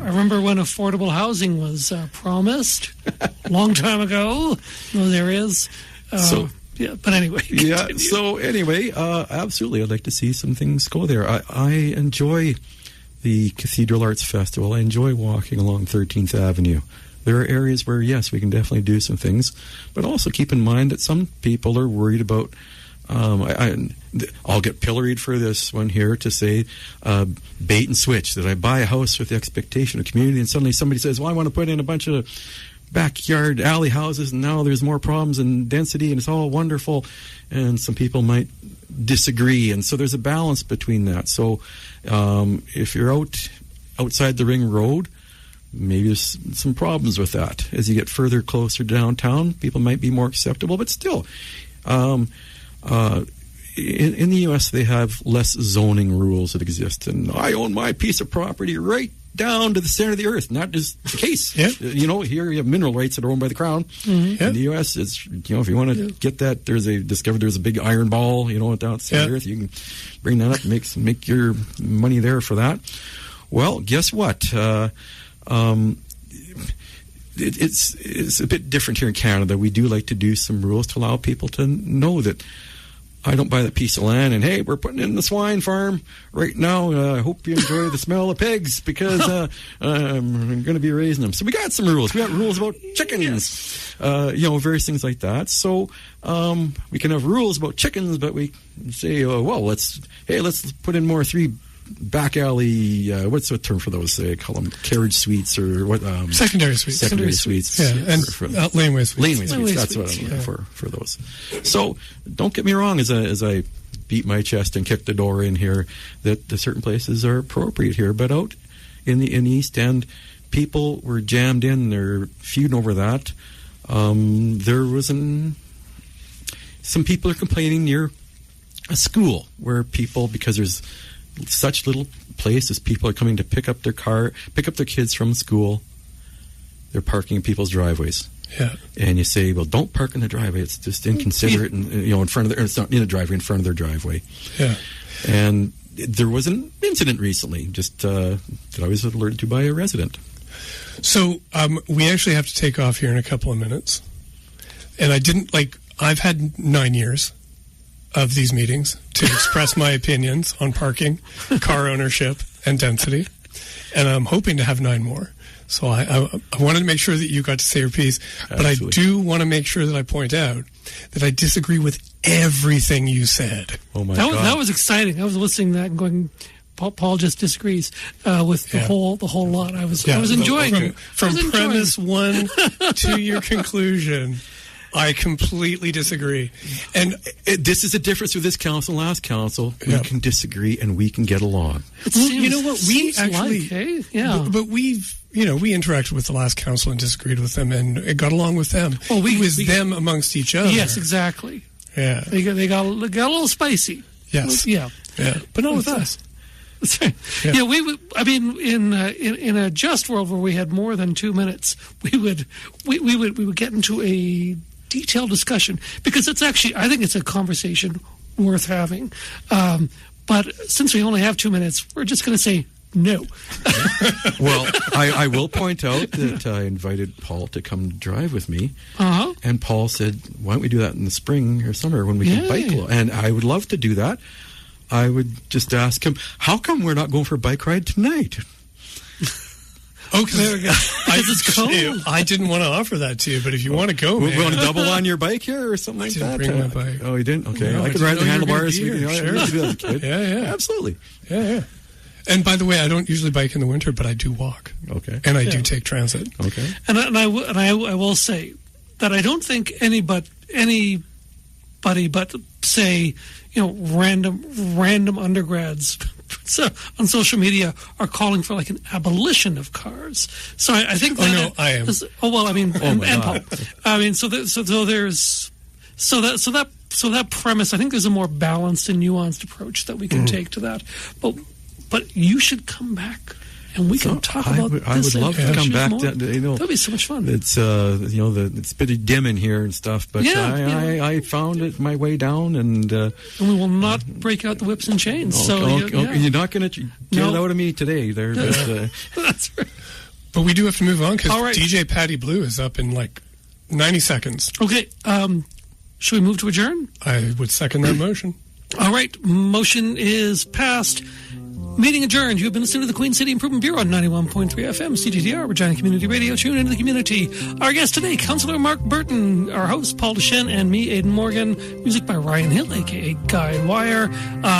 remember when affordable housing was promised a long time ago. Well, there is. Yeah, but anyway. Yeah, so anyway, absolutely, I'd like to see some things go there. I enjoy the Cathedral Arts Festival. I enjoy walking along 13th Avenue. There are areas where, yes, we can definitely do some things, but also keep in mind that some people are worried about, I'll get pilloried for this one here to say, bait and switch, that I buy a house with the expectation of community, and suddenly somebody says, well, I want to put in a bunch of backyard alley houses, and now there's more problems and density, and it's all wonderful, and some people might disagree, and so there's a balance between that. So if you're outside the ring road, maybe there's some problems with that. As you get further closer downtown, people might be more acceptable, but still in the U.S. they have less zoning rules that exist, and I own my piece of property right down to the center of the earth. Not just the case. Yeah. Here you have mineral rights that are owned by the crown. Mm-hmm. In the U.S., it's, if you want to get that, there's a big iron ball, down at the center of the earth. You can bring that up and make your money there for that. Well, guess what? It's a bit different here in Canada. We do like to do some rules to allow people to know that I don't buy that piece of land, and hey, we're putting in the swine farm right now. I hope you enjoy the smell of pigs, because I'm going to be raising them. So we got some rules. We got rules about chickens, various things like that. So we can have rules about chickens, but we say, let's put in more 3 back alley. What's the term for those? They call them carriage suites, or what? Secondary suites. Secondary suites. Yeah, and laneway suites. Laneway suites. That's what I'm looking for those. So don't get me wrong. As I beat my chest and kick the door in here, that the certain places are appropriate here, but out in the East End, people were jammed in. They're feuding over that. There was some people are complaining near a school where people, because there's such little places, people are coming to pick up their kids from school. They're parking in people's driveways. Yeah. And you say, well, don't park in the driveway. It's just inconsiderate, and in front of it's not in the driveway, in front of their driveway. Yeah. And there was an incident recently, just that I was alerted to by a resident. So we actually have to take off here in a couple of minutes, and I've had 9 years of these meetings to express my opinions on parking, car ownership, and density. and I'm hoping to have 9 more. So I wanted to make sure that you got to say your piece, but I do want to make sure that I point out that I disagree with everything you said. Oh my God. That was exciting. I was listening to that and going, Paul just disagrees with the whole lot. I was enjoying it. From premise 1 to your conclusion, I completely disagree. And this is the difference with this council and last council. We can disagree and we can get along. You know what? We actually, but we've, we interacted with the last council and disagreed with them and got along with them. Well, we them amongst each other. Yes, exactly. Yeah. They got a little spicy. Yes. Yeah. But not with us. Yeah, we would. I mean, in a just world where we had more than 2 minutes, we would get into a detailed discussion, because it's actually, I think it's a conversation worth having. But since we only have 2 minutes, we're just going to say no. Well, I will point out that I invited Paul to come drive with me, and Paul said, "Why don't we do that in the spring or summer when we can bike?" And I would love to do that. I would just ask him, how come we're not going for a bike ride tonight? There we go. It's cold. I didn't want to offer that to you, but if you want to go, we want to double on your bike here or something like that? I didn't bring my bike. Oh, you didn't? Okay. No, I could ride the handlebars. Sure. Yeah, absolutely. Yeah. And by the way, I don't usually bike in the winter, but I do walk. Okay. And I do take transit. Okay. And I will say that I don't think anybody but say, random undergrads on social media are calling for like an abolition of cars. So I think that I am. And Paul. I mean, so that premise, I think there's a more balanced and nuanced approach that we can take to that. But you should come back and we can talk about this. I would love to come back. That'd be so much fun. It's it's a bit dim in here and stuff, but I found it my way down, and we will not break out the whips and chains. You're not going to get it out of me today. That's right. But we do have to move on because DJ Patty Blue is up in like 90 seconds. Okay. Should we move to adjourn? I would second that motion. All right. Motion is passed. Meeting adjourned. You have been listening to the Queen City Improvement Bureau on 91.3 FM, CJTR, Regina Community Radio. Tune into the community. Our guest today, Councillor Mark Burton, our host, Paul Deschen, and me, Aidan Morgan. Music by Ryan Hill, a.k.a. Guy Wire.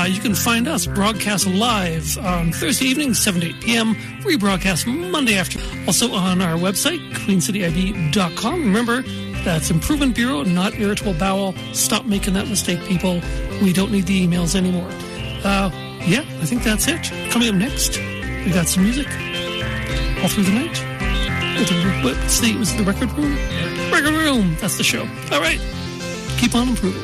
You can find us broadcast live on Thursday evenings, 7 to 8 p.m., rebroadcast Monday afternoon. Also on our website, queencityib.com. Remember, that's Improvement Bureau, not Irritable Bowel. Stop making that mistake, people. We don't need the emails anymore. I think that's it. Coming up next, we got some music all through the night. Was it the record room? Record room. That's the show. All right. Keep on improving.